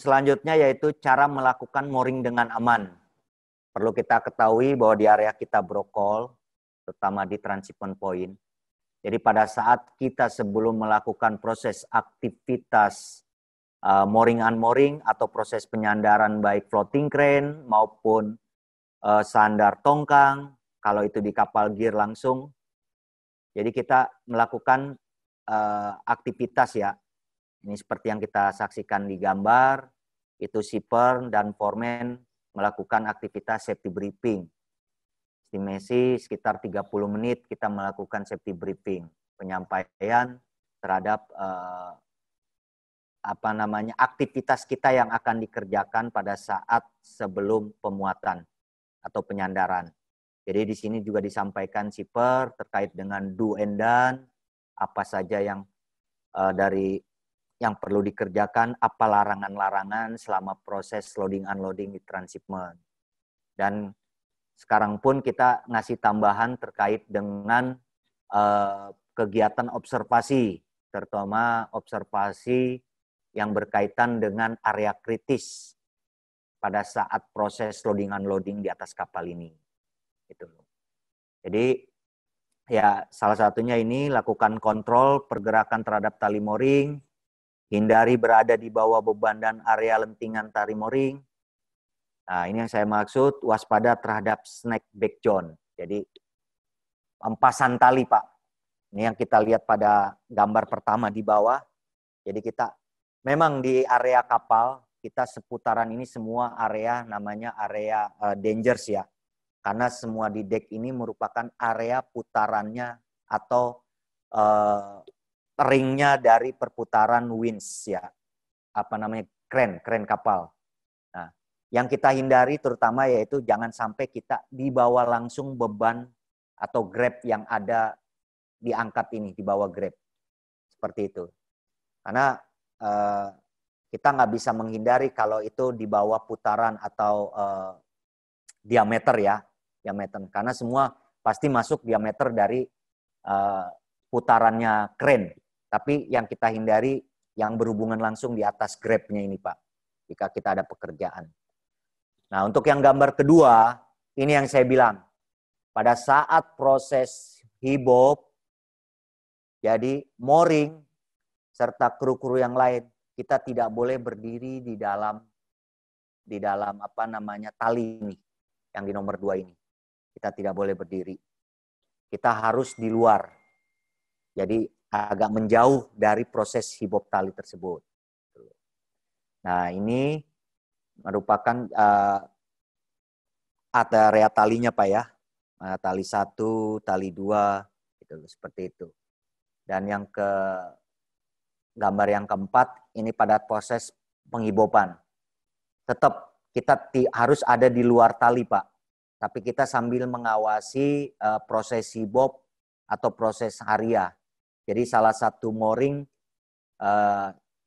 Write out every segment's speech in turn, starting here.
selanjutnya yaitu cara melakukan mooring dengan aman. Perlu kita ketahui bahwa di area kita brokol, terutama di transshipment point. Jadi pada saat kita sebelum melakukan proses aktivitas mooring unmooring atau proses penyandaran baik floating crane maupun sandar tongkang, kalau itu di kapal gear langsung. Jadi kita melakukan aktivitas ya. Ini seperti yang kita saksikan di gambar, itu shipper dan foreman melakukan aktivitas safety briefing. Estimasi sekitar 30 menit kita melakukan safety briefing, penyampaian terhadap aktivitas kita yang akan dikerjakan pada saat sebelum pemuatan atau penyandaran. Jadi di sini juga disampaikan shipper terkait dengan do and done, apa saja yang yang perlu dikerjakan, apa larangan-larangan selama proses loading unloading di transshipment. Dan sekarang pun kita ngasih tambahan terkait dengan kegiatan observasi, terutama observasi yang berkaitan dengan area kritis pada saat proses loading unloading di atas kapal ini. Gitu. Jadi ya salah satunya ini lakukan kontrol pergerakan terhadap tali mooring, hindari berada di bawah beban dan area lentingan tali mooring. Nah, ini yang saya maksud, waspada terhadap snakeback John. Jadi, empasan tali, Pak. Ini yang kita lihat pada gambar pertama di bawah. Jadi kita, memang di area kapal, kita seputaran ini semua area namanya area dangers ya. Karena semua di deck ini merupakan area putarannya atau ringnya dari perputaran winch ya, kren kapal. Nah, yang kita hindari terutama yaitu jangan sampai kita dibawa langsung beban atau grab yang ada diangkat ini, dibawa grab seperti itu. Karena kita nggak bisa menghindari kalau itu di bawah putaran atau diameter, karena semua pasti masuk diameter dari putarannya kren. Tapi yang kita hindari yang berhubungan langsung di atas grabnya ini, Pak. Jika kita ada pekerjaan. Nah, untuk yang gambar kedua, ini yang saya bilang. Pada saat proses hibop, jadi mooring, serta kru-kru yang lain, kita tidak boleh berdiri di dalam tali ini, yang di nomor 2 ini. Kita tidak boleh berdiri. Kita harus di luar. Jadi agak menjauh dari proses hibop tali tersebut. Nah, ini merupakan area talinya, Pak ya. Tali 1, tali 2, gitu, seperti itu. Dan yang gambar yang keempat, ini pada proses penghibopan. Tetap kita harus ada di luar tali, Pak. Tapi kita sambil mengawasi proses hibop atau proses haria. Jadi salah satu mooring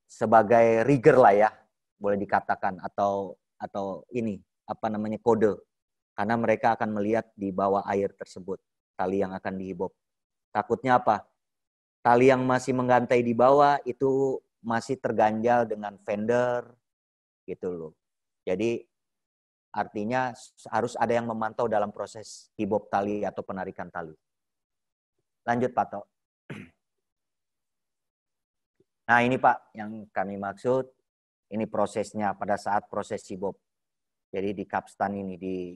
sebagai rigger lah ya, boleh dikatakan atau ini kode, karena mereka akan melihat di bawah air tersebut tali yang akan dihibop. Takutnya apa? Tali yang masih menggantai di bawah itu masih terganjal dengan fender gitu loh. Jadi artinya harus ada yang memantau dalam proses hibop tali atau penarikan tali. Lanjut, Pak To. Nah, ini Pak yang kami maksud, ini prosesnya pada saat proses hibop. Jadi di kapstan ini, di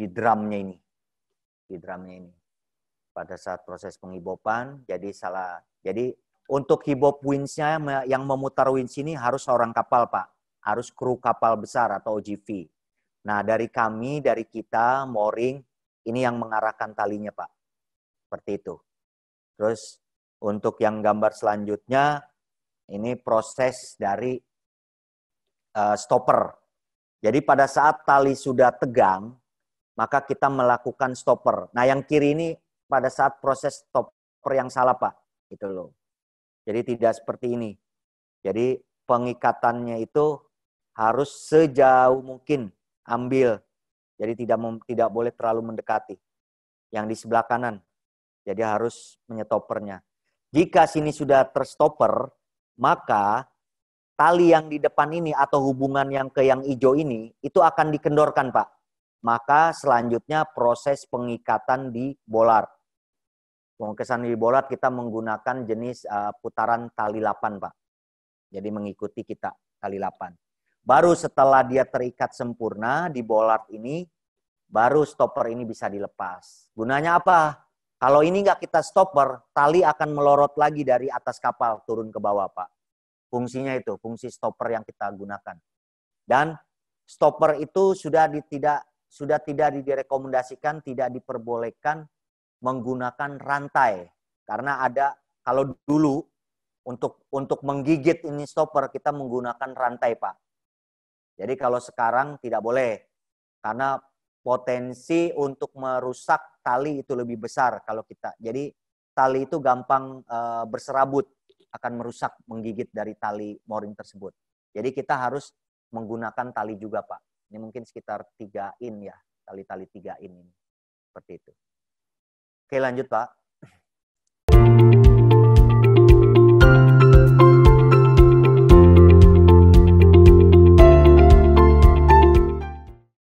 drumnya ini. Di drumnya ini. Pada saat proses penghibopan, jadi untuk hibop winch-nya yang memutar winch ini harus seorang kapal, Pak. Harus kru kapal besar atau OGV. Nah, dari kita, mooring, ini yang mengarahkan talinya, Pak. Seperti itu. Terus untuk yang gambar selanjutnya, ini proses dari stopper. Jadi pada saat tali sudah tegang, maka kita melakukan stopper. Nah, yang kiri ini pada saat proses stopper yang salah, Pak. Gitu loh. Jadi tidak seperti ini. Jadi pengikatannya itu harus sejauh mungkin ambil. Jadi tidak boleh terlalu mendekati. Yang di sebelah kanan. Jadi harus menyetoppernya. Jika sini sudah terstopper, maka tali yang di depan ini atau hubungan yang ke yang hijau ini itu akan dikendorkan, Pak. Maka selanjutnya proses pengikatan di bollard. Pengikesan di bollard kita menggunakan jenis putaran tali 8, Pak. Jadi mengikuti kita tali 8. Baru setelah dia terikat sempurna di bollard ini, baru stopper ini bisa dilepas. Gunanya apa? Kalau ini nggak kita stopper, tali akan melorot lagi dari atas kapal turun ke bawah, Pak. Fungsinya itu, fungsi stopper yang kita gunakan. Dan stopper itu sudah tidak direkomendasikan, tidak diperbolehkan menggunakan rantai. Karena ada, kalau dulu untuk menggigit ini stopper kita menggunakan rantai, Pak. Jadi kalau sekarang tidak boleh. Karena potensi untuk merusak tali itu lebih besar kalau kita. Jadi tali itu gampang berserabut, akan merusak, menggigit dari tali mooring tersebut. Jadi kita harus menggunakan tali juga, Pak. Ini mungkin sekitar 3 in ya, tali-tali 3 in ini. Seperti itu. Oke, lanjut, Pak.